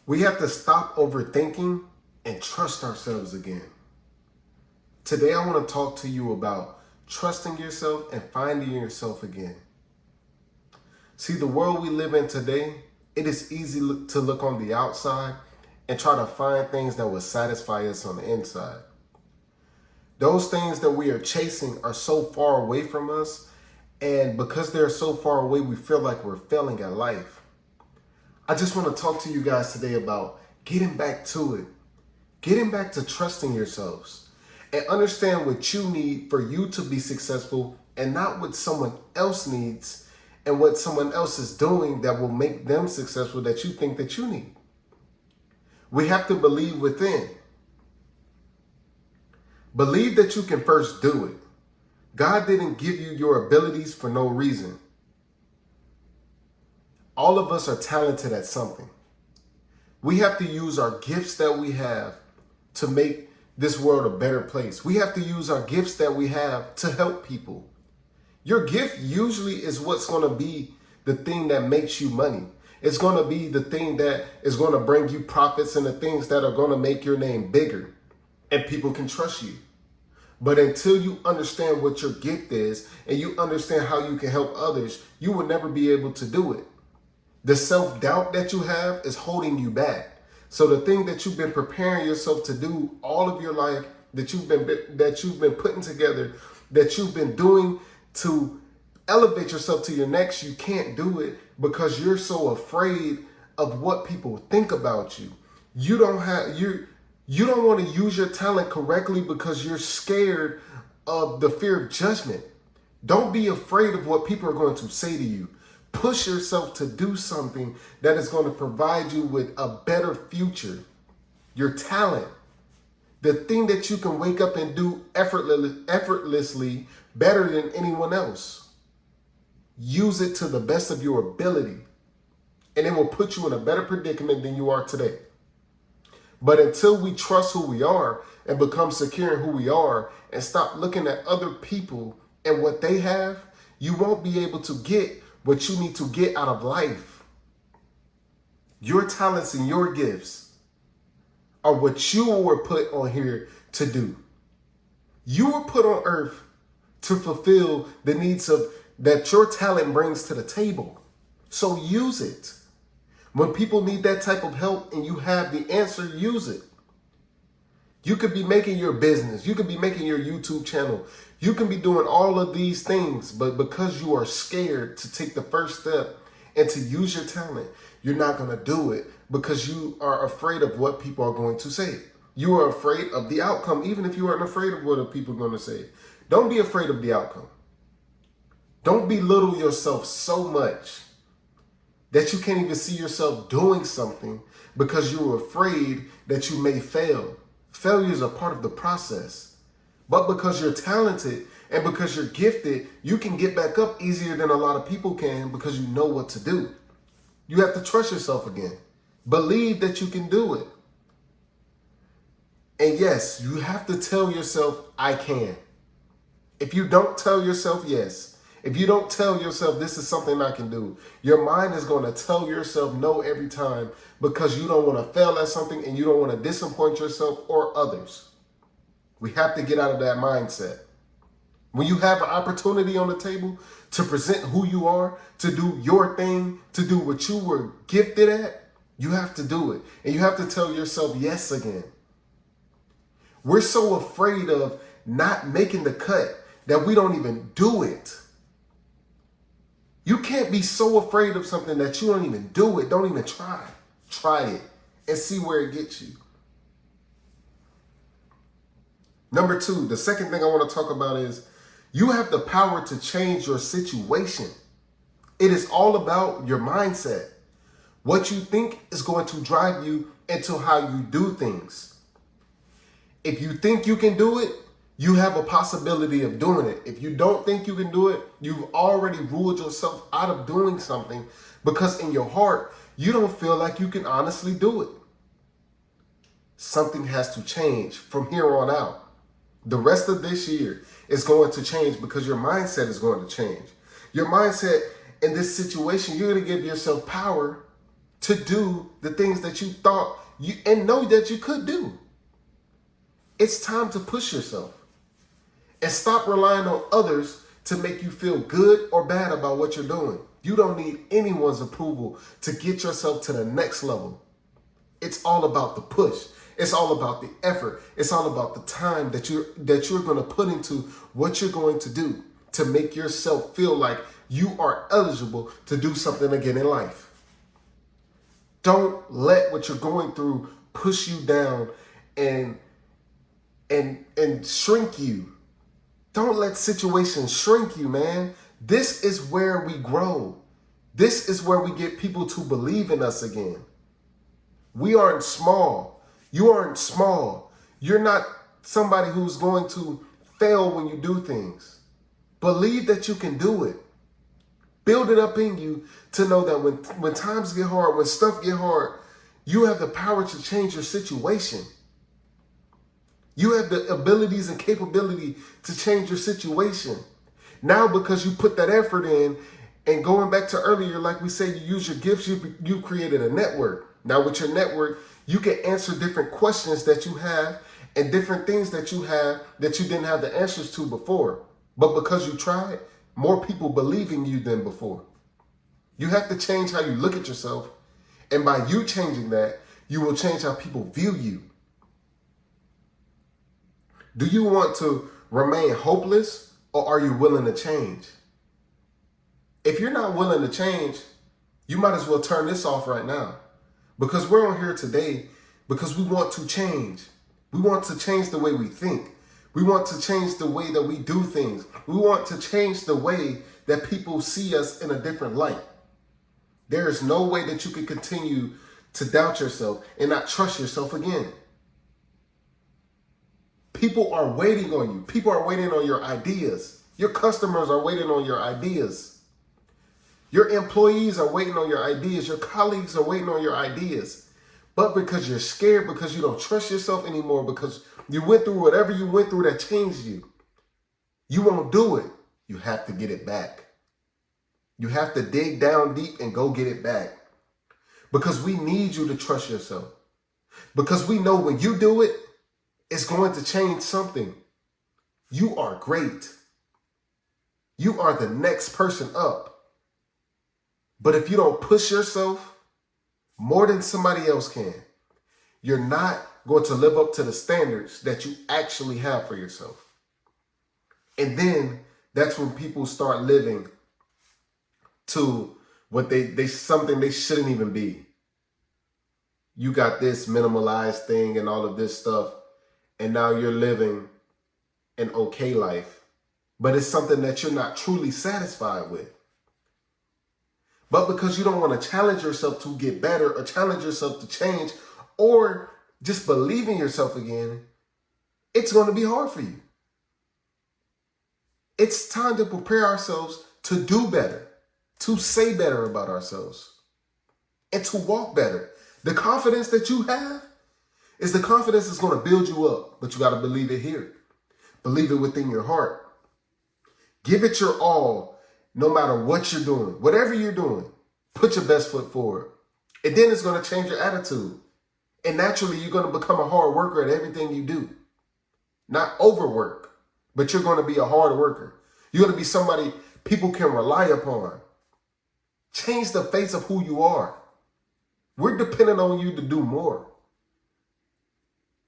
We have to stop overthinking and trust ourselves again. Today, I want to talk to you about trusting yourself and finding yourself again. See, the world we live in today, it is easy to look on the outside and try to find things that will satisfy us on the inside. Those things that we are chasing are so far away from us, and because they're so far away, we feel like we're failing at life. I just want to talk to you guys today about getting back to it, getting back to trusting yourselves, and understand what you need for you to be successful and not what someone else needs and what someone else is doing that will make them successful that you think that you need. We have to believe within. Believe that you can first do it. God didn't give you your abilities for no reason. All of us are talented at something. We have to use our gifts that we have to make this world a better place. We have to use our gifts that we have to help people. Your gift usually is what's going to be the thing that makes you money. It's going to be the thing that is going to bring you profits and the things that are going to make your name bigger and people can trust you. But until you understand what your gift is and you understand how you can help others, you will never be able to do it. The self-doubt that you have is holding you back. So the thing that you've been preparing yourself to do all of your life, that you've been putting together, that you've been doing to elevate yourself to your next, you can't do it because you're so afraid of what people think about you. You don't want to use your talent correctly because you're scared of the fear of judgment. Don't be afraid of what people are going to say to you. Push yourself to do something that is going to provide you with a better future. Your talent, the thing that you can wake up and do effortlessly better than anyone else. Use it to the best of your ability, and it will put you in a better predicament than you are today. But until we trust who we are and become secure in who we are and stop looking at other people and what they have, you won't be able to get what you need to get out of life. Your talents and your gifts are what you were put on here to do. You were put on earth to fulfill the needs that your talent brings to the table. So use it. When people need that type of help and you have the answer, use it. You could be making your business. You could be making your YouTube channel. You can be doing all of these things, but because you are scared to take the first step and to use your talent, you're not going to do it because you are afraid of what people are going to say. You are afraid of the outcome, even if you aren't afraid of what people are going to say. Don't be afraid of the outcome. Don't belittle yourself so much that you can't even see yourself doing something because you're afraid that you may fail. Failure is a part of the process. But because you're talented and because you're gifted, you can get back up easier than a lot of people can because you know what to do. You have to trust yourself again. Believe that you can do it. And yes, you have to tell yourself, I can. If you don't tell yourself yes, if you don't tell yourself this is something I can do, your mind is going to tell yourself no every time because you don't want to fail at something and you don't want to disappoint yourself or others. We have to get out of that mindset. When you have an opportunity on the table to present who you are, to do your thing, to do what you were gifted at, you have to do it. And you have to tell yourself yes again. We're so afraid of not making the cut that we don't even do it. You can't be so afraid of something that you don't even do it. Don't even try. Try it and see where it gets you. Number 2, the second thing I want to talk about is you have the power to change your situation. It is all about your mindset. What you think is going to drive you into how you do things. If you think you can do it, you have a possibility of doing it. If you don't think you can do it, you've already ruled yourself out of doing something because in your heart, you don't feel like you can honestly do it. Something has to change from here on out. The rest of this year is going to change because your mindset is going to change. Your mindset in this situation, you're going to give yourself power to do the things that you thought you and know that you could do. It's time to push yourself and stop relying on others to make you feel good or bad about what you're doing. You don't need anyone's approval to get yourself to the next level. It's all about the push. It's all about the effort. It's all about the time that you're going to put into what you're going to do to make yourself feel like you are eligible to do something again in life. Don't let what you're going through push you down and shrink you. Don't let situations shrink you, man. This is where we grow. This is where we get people to believe in us again. We aren't small. You aren't small. You're not somebody who's going to fail when you do things. Believe that you can do it. Build it up in you to know that when times get hard, when stuff get hard, you have the power to change your situation. You have the abilities and capability to change your situation. Now, because you put that effort in, and going back to earlier, like we said, you use your gifts, you created a network. Now with your network, you can answer different questions that you have and different things that you have that you didn't have the answers to before. But because you tried, more people believe in you than before. You have to change how you look at yourself. And by you changing that, you will change how people view you. Do you want to remain hopeless, or are you willing to change? If you're not willing to change, you might as well turn this off right now. Because we're on here today because we want to change. We want to change the way we think. We want to change the way that we do things. We want to change the way that people see us in a different light. There is no way that you can continue to doubt yourself and not trust yourself again. People are waiting on you. People are waiting on your ideas. Your customers are waiting on your ideas. Your employees are waiting on your ideas. Your colleagues are waiting on your ideas. But because you're scared, because you don't trust yourself anymore, because you went through whatever you went through that changed you, you won't do it. You have to get it back. You have to dig down deep and go get it back. Because we need you to trust yourself. Because we know when you do it, it's going to change something. You are great. You are the next person up. But if you don't push yourself more than somebody else can, you're not going to live up to the standards that you actually have for yourself. And then that's when people start living to what they something they shouldn't even be. You got this minimalized thing and all of this stuff, and now you're living an okay life, but it's something that you're not truly satisfied with. But because you don't want to challenge yourself to get better or challenge yourself to change or just believe in yourself again, it's going to be hard for you. It's time to prepare ourselves to do better, to say better about ourselves, and to walk better. The confidence that you have is the confidence that's going to build you up, but you got to believe it here. Believe it within your heart. Give it your all. No matter what you're doing, whatever you're doing, put your best foot forward. And then it's going to change your attitude. And naturally, you're going to become a hard worker at everything you do. Not overwork, but you're going to be a hard worker. You're going to be somebody people can rely upon. Change the face of who you are. We're dependent on you to do more.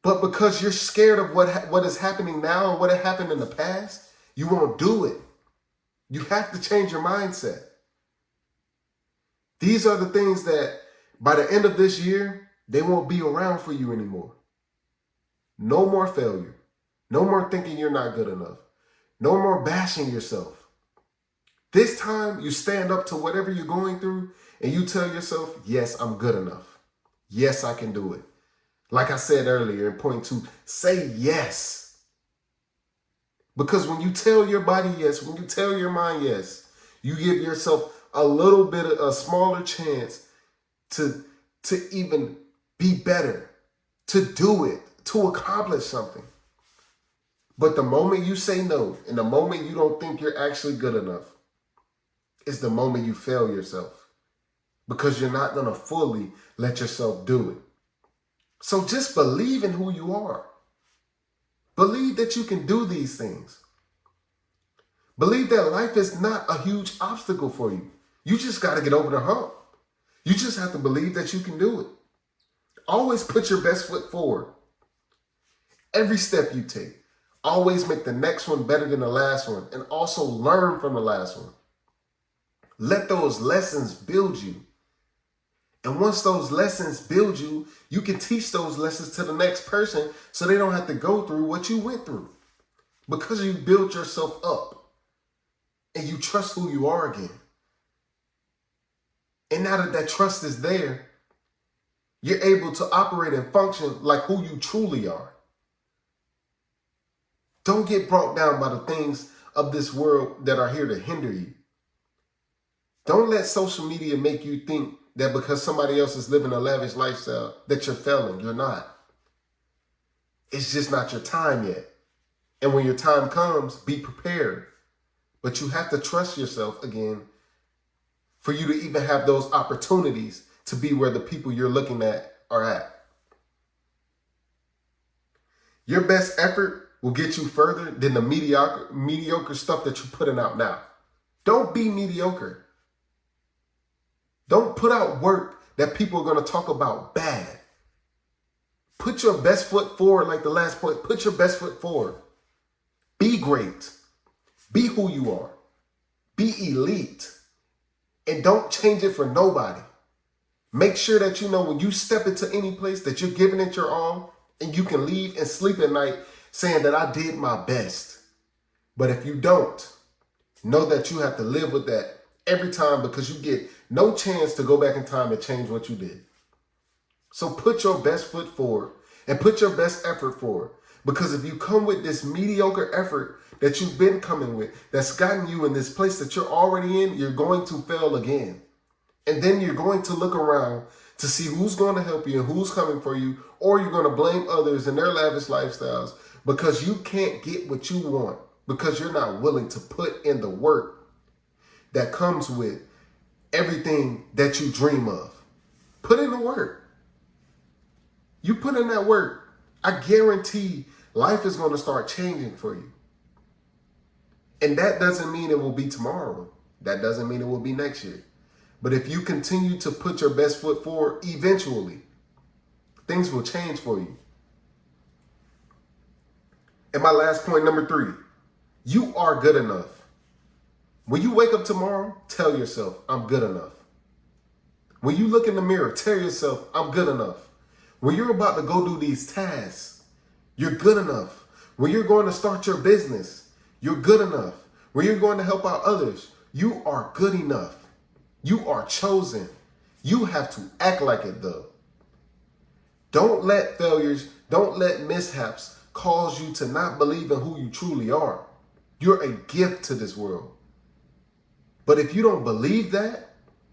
But because you're scared of what is happening now and what had happened in the past, you won't do it. You have to change your mindset. These are the things that by the end of this year, they won't be around for you anymore. No more failure. No more thinking you're not good enough. No more bashing yourself. This time you stand up to whatever you're going through and you tell yourself, yes, I'm good enough. Yes, I can do it. Like I said earlier in point 2, say yes. Because when you tell your body yes, when you tell your mind yes, you give yourself a little bit of a smaller chance to even be better, to do it, to accomplish something. But the moment you say no, and the moment you don't think you're actually good enough, is the moment you fail yourself. because you're not going to fully let yourself do it. So just believe in who you are. Believe that you can do these things. Believe that life is not a huge obstacle for you. You just got to get over the hump. You just have to believe that you can do it. Always put your best foot forward. Every step you take, always make the next one better than the last one, and also learn from the last one. Let those lessons build you. And once those lessons build you, you can teach those lessons to the next person so they don't have to go through what you went through. Because you built yourself up and you trust who you are again. And now that that trust is there, you're able to operate and function like who you truly are. Don't get brought down by the things of this world that are here to hinder you. Don't let social media make you think that because somebody else is living a lavish lifestyle that you're failing. You're not. It's just not your time yet. And when your time comes, be prepared. But you have to trust yourself again for you to even have those opportunities to be where the people you're looking at are at. Your best effort will get you further than the mediocre stuff that you're putting out now. Don't be mediocre. Don't put out work that people are going to talk about bad. Put your best foot forward, like the last point. Put your best foot forward. Be great. Be who you are. Be elite. And don't change it for nobody. Make sure that you know when you step into any place that you're giving it your all, and you can leave and sleep at night saying that I did my best. But if you don't, know that you have to live with that every time, because you get no chance to go back in time and change what you did. So put your best foot forward and put your best effort forward. Because if you come with this mediocre effort that you've been coming with, that's gotten you in this place that you're already in, you're going to fail again. And then you're going to look around to see who's going to help you and who's coming for you, or you're going to blame others and their lavish lifestyles because you can't get what you want, because you're not willing to put in the work that comes with everything that you dream of. Put in the work. You put in that work, I guarantee life is going to start changing for you. And that doesn't mean it will be tomorrow. That doesn't mean it will be next year. But if you continue to put your best foot forward, eventually things will change for you. And my last point, number 3, you are good enough. When you wake up tomorrow, tell yourself, I'm good enough. When you look in the mirror, tell yourself, I'm good enough. When you're about to go do these tasks, you're good enough. When you're going to start your business, you're good enough. When you're going to help out others, you are good enough. You are chosen. You have to act like it though. Don't let failures, don't let mishaps cause you to not believe in who you truly are. You're a gift to this world. But if you don't believe that,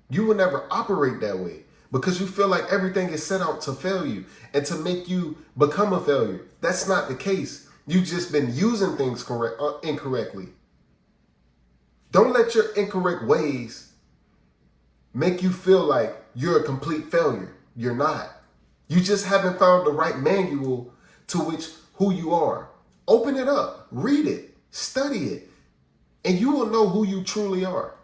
you will never operate that way, because you feel like everything is set out to fail you and to make you become a failure. That's not the case. You've just been using things incorrectly. Don't let your incorrect ways make you feel like you're a complete failure. You're not. You just haven't found the right manual to which who you are. Open it up, read it, study it, and you will know who you truly are.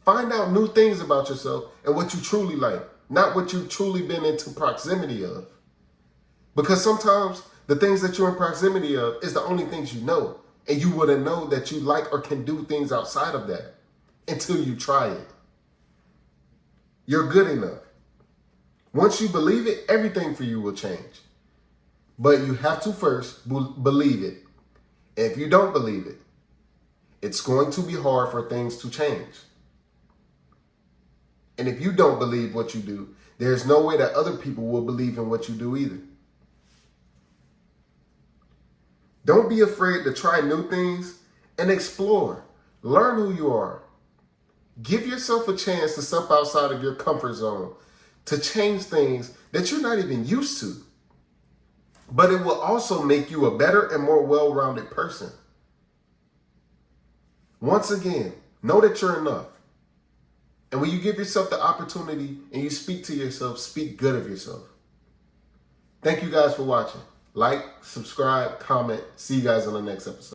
Find out new things about yourself and what you truly like, not what you've truly been into proximity of. Because sometimes the things that you're in proximity of is the only things you know, and you wouldn't know that you like or can do things outside of that until you try it. You're good enough. Once you believe it, everything for you will change. But you have to first believe it. And if you don't believe it, it's going to be hard for things to change. And if you don't believe what you do, there's no way that other people will believe in what you do either. Don't be afraid to try new things and explore. Learn who you are. Give yourself a chance to step outside of your comfort zone, to change things that you're not even used to. But it will also make you a better and more well-rounded person. Once again, know that you're enough. And when you give yourself the opportunity and you speak to yourself, speak good of yourself. Thank you guys for watching. Like, subscribe, comment. See you guys on the next episode.